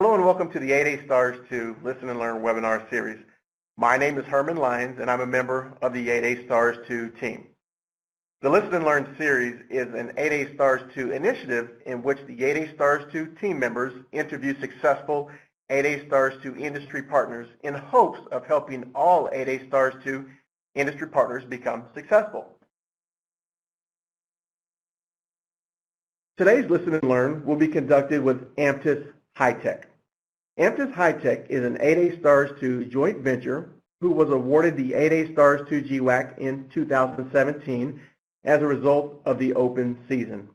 Hello and welcome to the 8A Stars 2 Listen and Learn webinar series. My name is Herman Lyons and I'm a member of the 8A Stars 2 team. The Listen and Learn series is an 8A Stars 2 initiative in which the 8A Stars 2 team members interview successful 8A Stars 2 industry partners in hopes of helping all 8A Stars 2 industry partners become successful. Today's Listen and Learn will be conducted with AMTIS Heitech. AMTIS Heitech is an 8A Stars 2 joint venture who was awarded the 8A Stars 2 GWAC in 2017 as a result of the open season.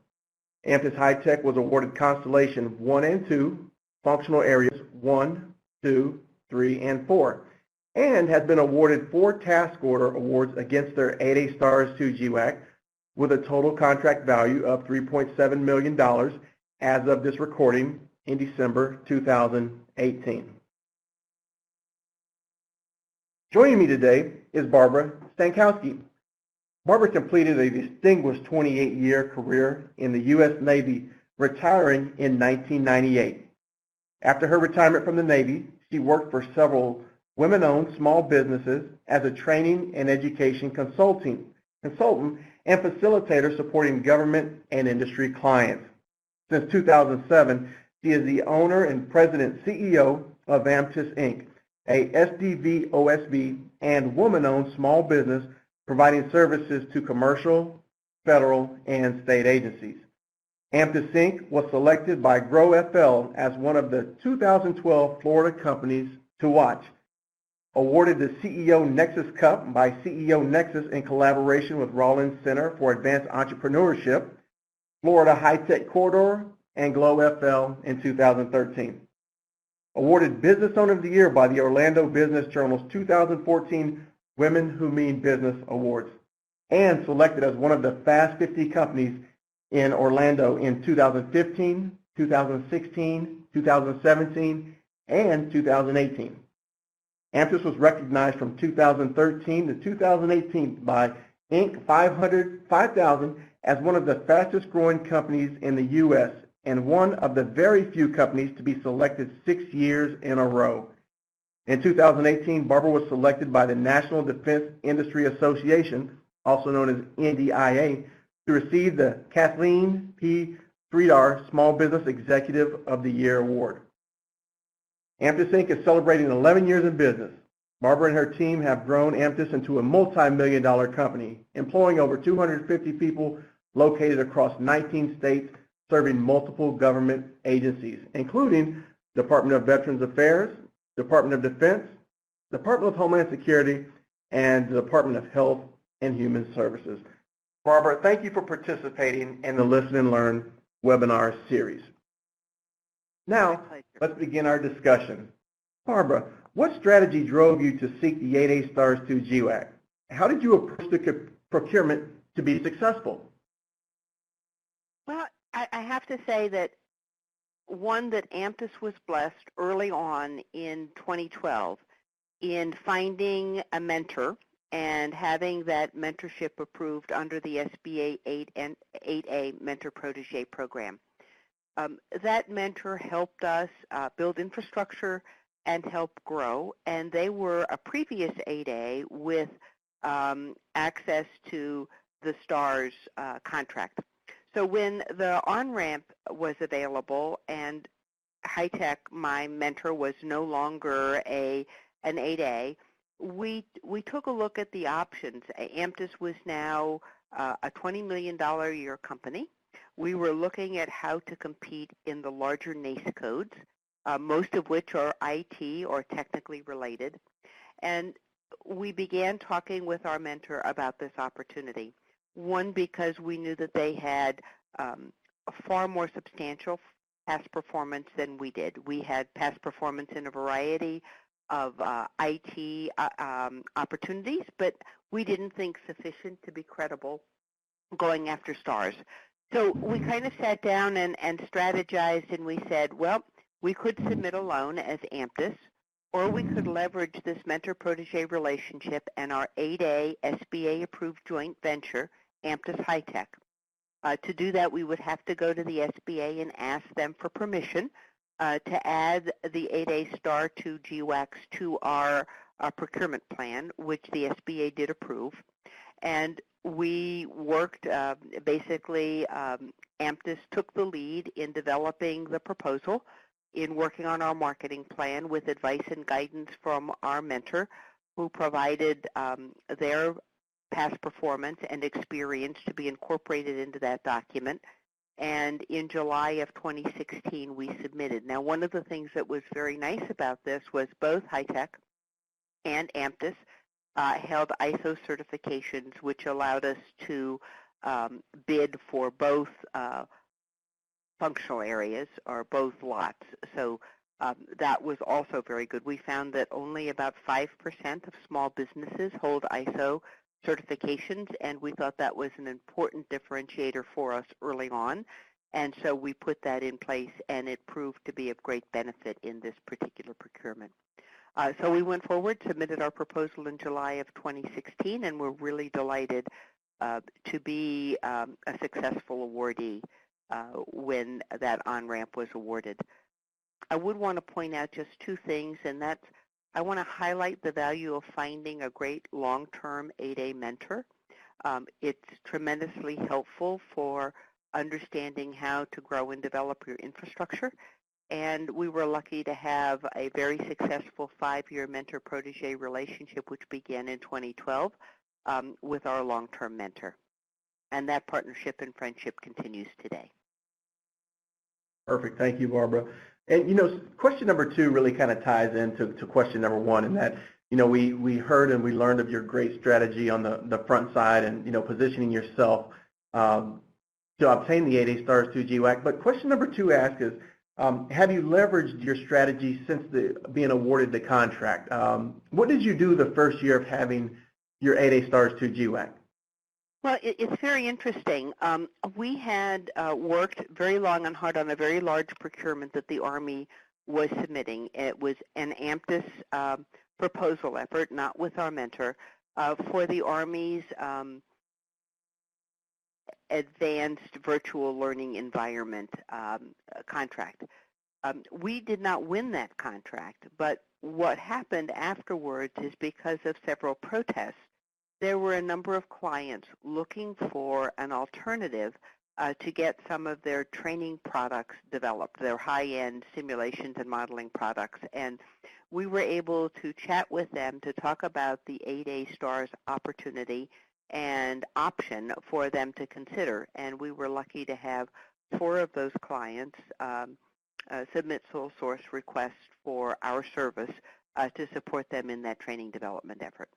AMTIS Heitech was awarded Constellation 1 and 2, Functional Areas 1, 2, 3, and 4, and has been awarded 4 task order awards against their 8A Stars 2 GWAC with a total contract value of $3.7 million as of this recording in December 2018. Joining me today is Barbara Stankowski. Barbara completed a distinguished 28-year career in the U.S. Navy, retiring in 1998. After her retirement from the Navy, she worked for several women-owned small businesses as a training and education consultant and facilitator supporting government and industry clients. Since 2007, she is the owner and president CEO of AMTIS Inc., a SDV OSB and woman-owned small business providing services to commercial, federal, and state agencies. AMTIS Inc. was selected by GrowFL as one of the 2012 Florida companies to watch. Awarded the CEO Nexus Cup by CEO Nexus in collaboration with Rollins Center for Advanced Entrepreneurship, Florida High Tech Corridor, and GlowFL in 2013. Awarded Business Owner of the Year by the Orlando Business Journal's 2014 Women Who Mean Business Awards, and selected as one of the Fast 50 companies in Orlando in 2015, 2016, 2017, and 2018. AMTIS was recognized from 2013 to 2018 by Inc. 5000 as one of the fastest growing companies in the U.S. and one of the very few companies to be selected 6 years in a row. In 2018, Barbara was selected by the National Defense Industry Association, also known as NDIA, to receive the Kathleen P. Sridhar Small Business Executive of the Year Award. AMTIS Inc. is celebrating 11 years in business. Barbara and her team have grown AMTIS into a multi-million-dollar company, employing over 250 people located across 19 states, serving multiple government agencies, including Department of Veterans Affairs, Department of Defense, Department of Homeland Security, and the Department of Health and Human Services. Barbara, thank you for participating in the Listen and Learn webinar series. Now, let's begin our discussion. Barbara, what strategy drove you to seek the 8A Stars 2 GWAC? How did you approach the procurement to be successful? Well, I have to say that that AMTIS was blessed early on in 2012 in finding a mentor and having that mentorship approved under the SBA 8A Mentor Protege Program. That mentor helped us build infrastructure and help grow, and they were a previous 8A with access to the STARS contract. So when the on-ramp was available and Heitech, my mentor, was no longer an 8A, we took a look at the options. AMTIS was now a $20 million a year company. We were looking at how to compete in the larger NAICS codes, most of which are IT or technically related. And we began talking with our mentor about this opportunity. One, because we knew that they had a far more substantial past performance than we did. We had past performance in a variety of IT opportunities, but we didn't think sufficient to be credible going after STARS. So we kind of sat down and strategized, and we said, well, we could submit alone as AMTIS, or we could leverage this mentor-protege relationship and our 8A SBA-approved joint venture, AMTIS Heitech. To do that, we would have to go to the SBA and ask them for permission to add the 8A Star II GWACs to our procurement plan, which the SBA did approve. And we worked, basically, AMTIS took the lead in developing the proposal, in working on our marketing plan with advice and guidance from our mentor, who provided their past performance and experience to be incorporated into that document. And in July of 2016, we submitted. Now, one of the things that was very nice about this was both Heitech and AMTIS held ISO certifications, which allowed us to bid for both functional areas, or both lots. So that was also very good. We found that only about 5% of small businesses hold ISO certifications, and we thought that was an important differentiator for us early on. And so we put that in place, and it proved to be of great benefit in this particular procurement. So we went forward, submitted our proposal in July of 2016, and we're really delighted to be a successful awardee when that on-ramp was awarded. I would want to point out just two things, and that's I want to highlight the value of finding a great long-term 8A mentor. It's tremendously helpful for understanding how to grow and develop your infrastructure. And we were lucky to have a very successful 5-year mentor-protege relationship, which began in 2012 with our long-term mentor. And that partnership and friendship continues today. Perfect. Thank you, Barbara. And, you know, question number 2 really kind of ties into question number 1, in that, you know, we heard and we learned of your great strategy on the front side and, you know, positioning yourself to obtain the 8A Stars II GWAC. But question number 2 asks is, have you leveraged your strategy since being awarded the contract? What did you do the first year of having your 8A Stars II GWAC? Well, it's very interesting. We had worked very long and hard on a very large procurement that the Army was submitting. It was an AMTIS proposal effort, not with our mentor, for the Army's advanced virtual learning environment contract. We did not win that contract, but what happened afterwards is, because of several protests, there were a number of clients looking for an alternative to get some of their training products developed, their high-end simulations and modeling products. And we were able to chat with them to talk about the 8A Stars opportunity and option for them to consider. And we were lucky to have 4 of those clients submit sole source requests for our service to support them in that training development effort.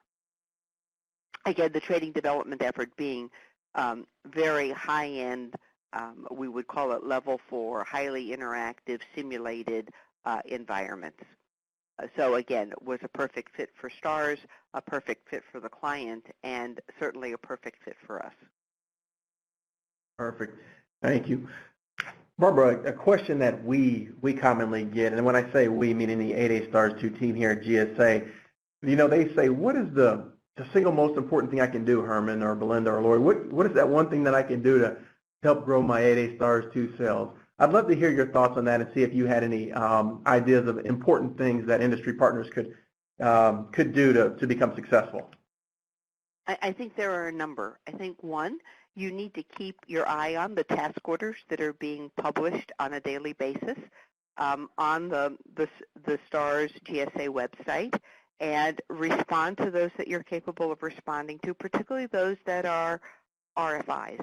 Again, the training development effort being very high-end, we would call it level 4, highly interactive, simulated environments. So again, it was a perfect fit for STARS, a perfect fit for the client, and certainly a perfect fit for us. Perfect. Thank you. Barbara, a question that we commonly get, and when I say we, meaning the 8A Stars II team here at GSA, you know, they say, what is the single most important thing I can do, Herman or Belinda or Lori? What is that one thing that I can do to help grow my 8A Stars II sales? I'd love to hear your thoughts on that and see if you had any ideas of important things that industry partners could do to become successful. I think there are a number. I think, one, you need to keep your eye on the task orders that are being published on a daily basis on the STARS GSA website, and respond to those that you're capable of responding to, particularly those that are RFIs.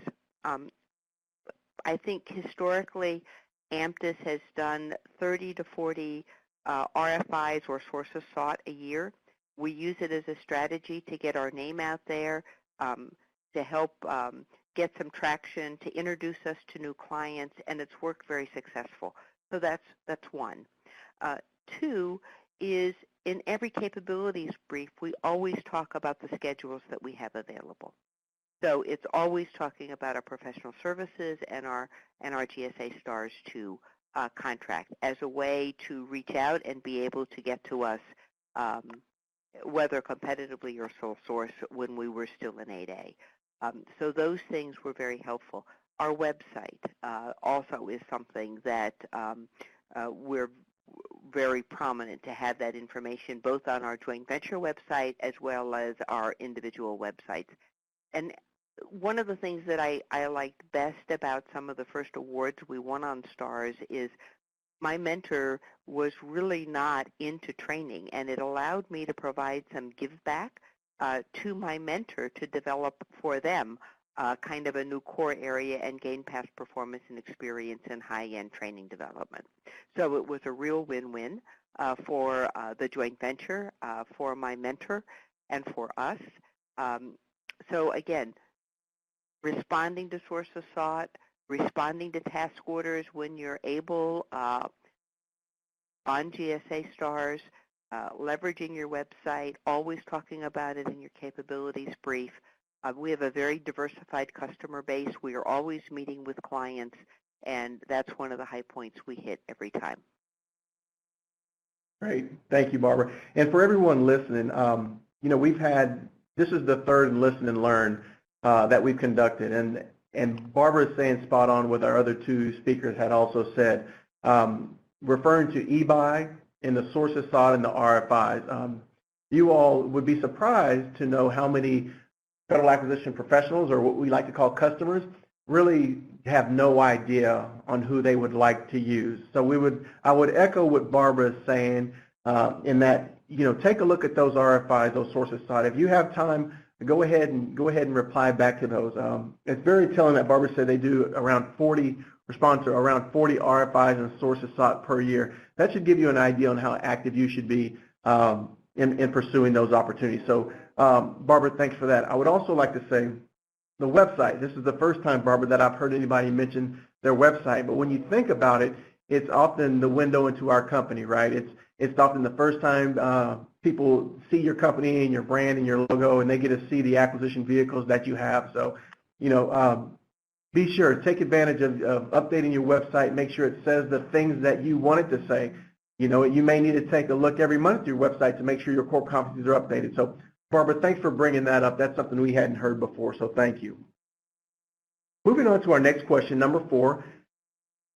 I think historically, AMTIS has done 30 to 40 RFIs or sources sought a year. We use it as a strategy to get our name out there, to help get some traction, to introduce us to new clients, and it's worked very successful. So that's one. 2 is, in every capabilities brief, we always talk about the schedules that we have available. So it's always talking about our professional services and our GSA Stars II contract as a way to reach out and be able to get to us, whether competitively or sole source, when we were still in 8A. So those things were very helpful. Our website also is something that we're very prominent to have that information both on our joint venture website as well as our individual websites. And one of the things that I liked best about some of the first awards we won on STARS is my mentor was really not into training, and it allowed me to provide some give back to my mentor to develop for them kind of a new core area and gain past performance and experience in high-end training development. So it was a real win-win for the joint venture, for my mentor, and for us. So again, responding to source of thought, responding to task orders when you're able on GSA STARS, leveraging your website, always talking about it in your capabilities brief. We have a very diversified customer base. We are always meeting with clients, and that's one of the high points we hit every time. Great. Thank you, Barbara. And for everyone listening, you know, this is the third Listen and Learn that we've conducted, and Barbara is saying spot on what our other two speakers had also said, referring to eBuy and the sources sought and the RFIs. You all would be surprised to know how many federal acquisition professionals, or what we like to call customers, really have no idea on who they would like to use. So I would echo what Barbara is saying in that, you know, take a look at those RFIs, those sources sought. If you have time, go ahead and reply back to those. It's very telling that Barbara said they do respond to around 40 RFIs and sources sought per year. That should give you an idea on how active you should be in pursuing those opportunities. So Barbara, thanks for that. I would also like to say the website. This is the first time, Barbara, that I've heard anybody mention their website. But when you think about it, it's often the window into our company, right? It's often the first time people see your company and your brand and your logo, and they get to see the acquisition vehicles that you have. So, you know, be sure, take advantage of updating your website. Make sure it says the things that you want it to say. You know, you may need to take a look every month at your website to make sure your core competencies are updated. So, Barbara, thanks for bringing that up. That's something we hadn't heard before, so thank you. Moving on to our next question, number 4.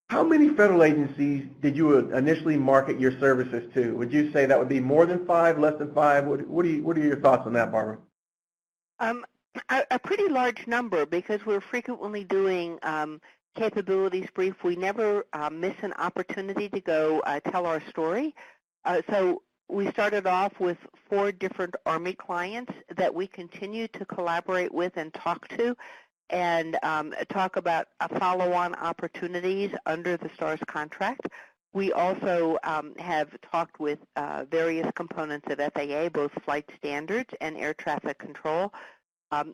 How many federal agencies did you initially market your services to? Would you say that would be more than 5, less than 5? What are your thoughts on that, Barbara? A pretty large number, because we're frequently doing capabilities brief. We never miss an opportunity to go tell our story. So we started off with 4 different Army clients that we continue to collaborate with and talk to, and talk about follow-on opportunities under the STARS contract. We also have talked with various components of FAA, both flight standards and air traffic control.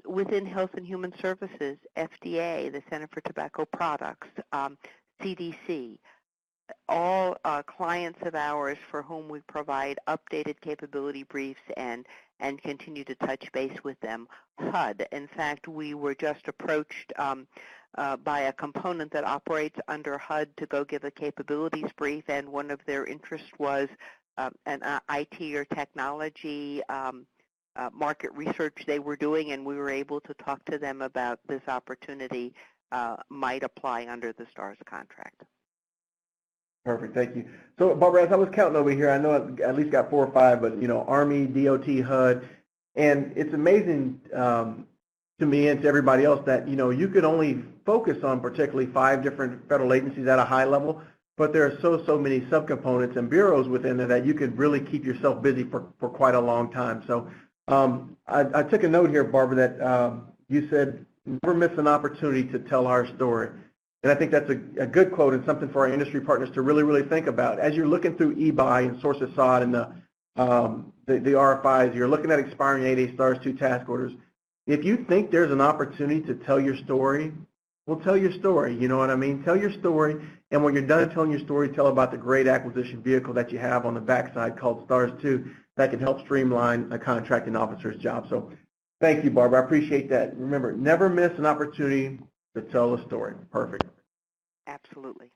Within Health and Human Services, FDA, the Center for Tobacco Products, CDC, all clients of ours for whom we provide updated capability briefs and continue to touch base with them. HUD, in fact, we were just approached by a component that operates under HUD to go give a capabilities brief, and one of their interests was an IT or technology market research they were doing, and we were able to talk to them about this opportunity might apply under the STARS contract. Perfect, thank you. So, Barbara, as I was counting over here, I know I at least got 4 or 5, but, you know, Army, DOT, HUD, and it's amazing to me and to everybody else that, you know, you could only focus on particularly 5 different federal agencies at a high level, but there are so many subcomponents and bureaus within there that you could really keep yourself busy for quite a long time. So I took a note here, Barbara, that you said, never miss an opportunity to tell our story. And I think that's a good quote and something for our industry partners to really think about. As you're looking through eBuy and sources sought and the RFIs, you're looking at expiring 8A STARS 2 task orders. If you think there's an opportunity to tell your story, well, tell your story. You know what I mean? Tell your story, and when you're done telling your story, tell about the great acquisition vehicle that you have on the backside called STARS 2 that can help streamline a contracting officer's job. So thank you, Barbara. I appreciate that. Remember, never miss an opportunity to tell a story. Perfect. Absolutely.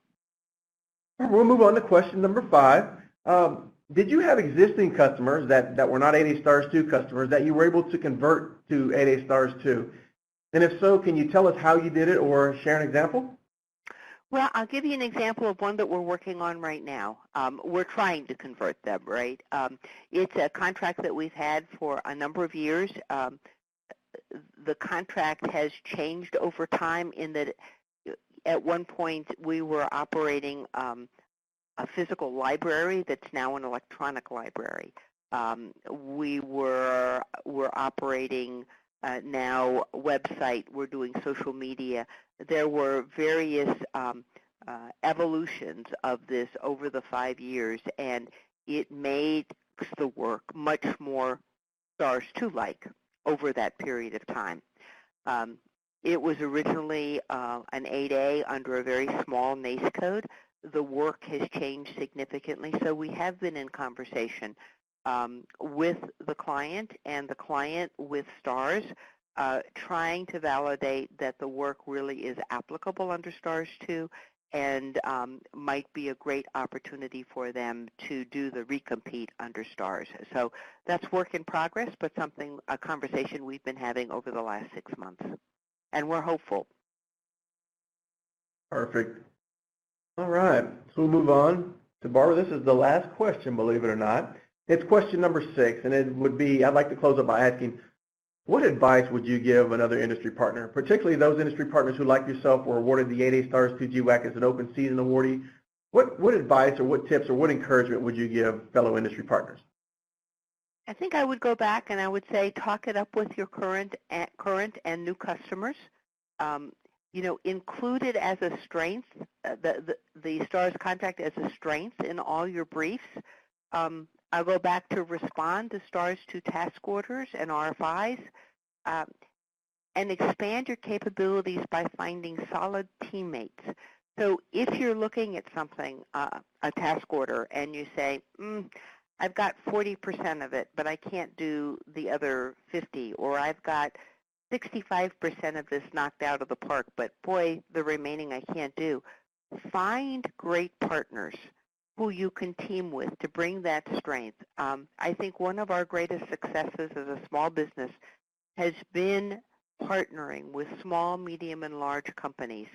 We'll move on to question number 5. Did you have existing customers that were not 8A STARS 2 customers that you were able to convert to 8A STARS 2? And if so, can you tell us how you did it or share an example? Well, I'll give you an example of one that we're working on right now. We're trying to convert them, right? It's a contract that we've had for a number of years. The contract has changed over time in that at one point we were operating a physical library that's now an electronic library. We're operating now a website. We're doing social media. There were various evolutions of this over the 5 years, and it made the work much more STARS 2-like over that period of time. It was originally an 8A under a very small NACE code. The work has changed significantly, so we have been in conversation with the client and the client with STARS, trying to validate that the work really is applicable under STARS 2 and might be a great opportunity for them to do the recompete under STARS. So that's work in progress, but a conversation we've been having over the last 6 months, and we're hopeful. Perfect. All right, so we'll move on to Barbara. This is the last question, believe it or not. It's question number 6, and it would be, I'd like to close up by asking, what advice would you give another industry partner, particularly those industry partners who, like yourself, were awarded the 8A Stars II GWAC as an open season awardee? What advice or what tips or what encouragement would you give fellow industry partners? I think I would go back and I would say talk it up with your current and new customers. You know, include it as a strength, the STARS contract as a strength in all your briefs. I'll go back to respond to STARS 2 task orders and RFIs, and expand your capabilities by finding solid teammates. So if you're looking at something, a task order, and you say, I've got 40% of it, but I can't do the other 50, or I've got 65% of this knocked out of the park, but boy, the remaining I can't do. Find great partners who you can team with to bring that strength. I think one of our greatest successes as a small business has been partnering with small, medium, and large companies.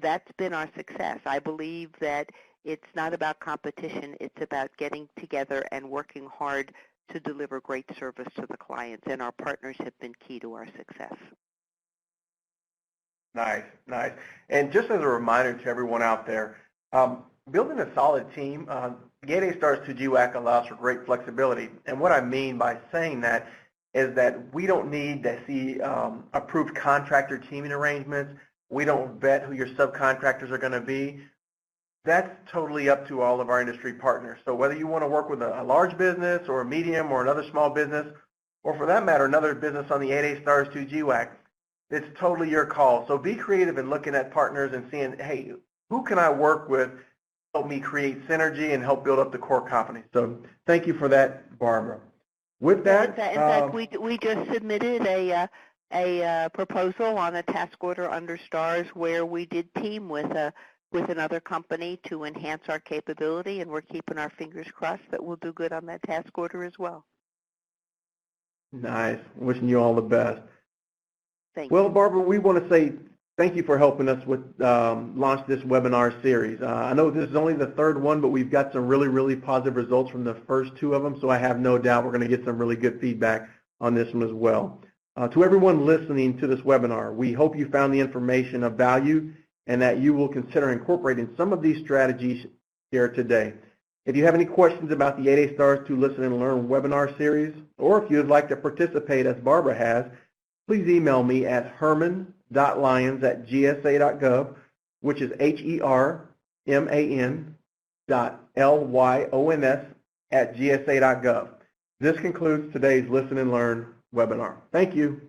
That's been our success. I believe that it's not about competition, it's about getting together and working hard to deliver great service to the clients, and our partners have been key to our success. Nice, nice. And just as a reminder to everyone out there, building a solid team, the 8A Stars II GWAC allows for great flexibility. And what I mean by saying that is that we don't need to see approved contractor teaming arrangements. We don't vet who your subcontractors are going to be. That's totally up to all of our industry partners. So whether you want to work with a large business or a medium or another small business, or for that matter, another business on the 8A Stars II GWAC, it's totally your call. So be creative in looking at partners and seeing, hey, who can I work with to help me create synergy and help build up the core company? So thank you for that, Barbara. With that, in fact, we just submitted a proposal on a task order under STARS where we did team with another company to enhance our capability, and we're keeping our fingers crossed that we'll do good on that task order as well. Nice. Wishing you all the best. Thank Well, you. Barbara, we want to say thank you for helping us with launch this webinar series. I know this is only the 3rd one, but we've got some really, really positive results from the first 2 of them, so I have no doubt we're going to get some really good feedback on this one as well. To everyone listening to this webinar, we hope you found the information of value and that you will consider incorporating some of these strategies here today. If you have any questions about the 8A Stars II Listen and Learn webinar series, or if you would like to participate as Barbara has, please email me at herman.lyons@gsa.gov, which is herman.lyons@gsa.gov. This concludes today's Listen and Learn webinar. Thank you.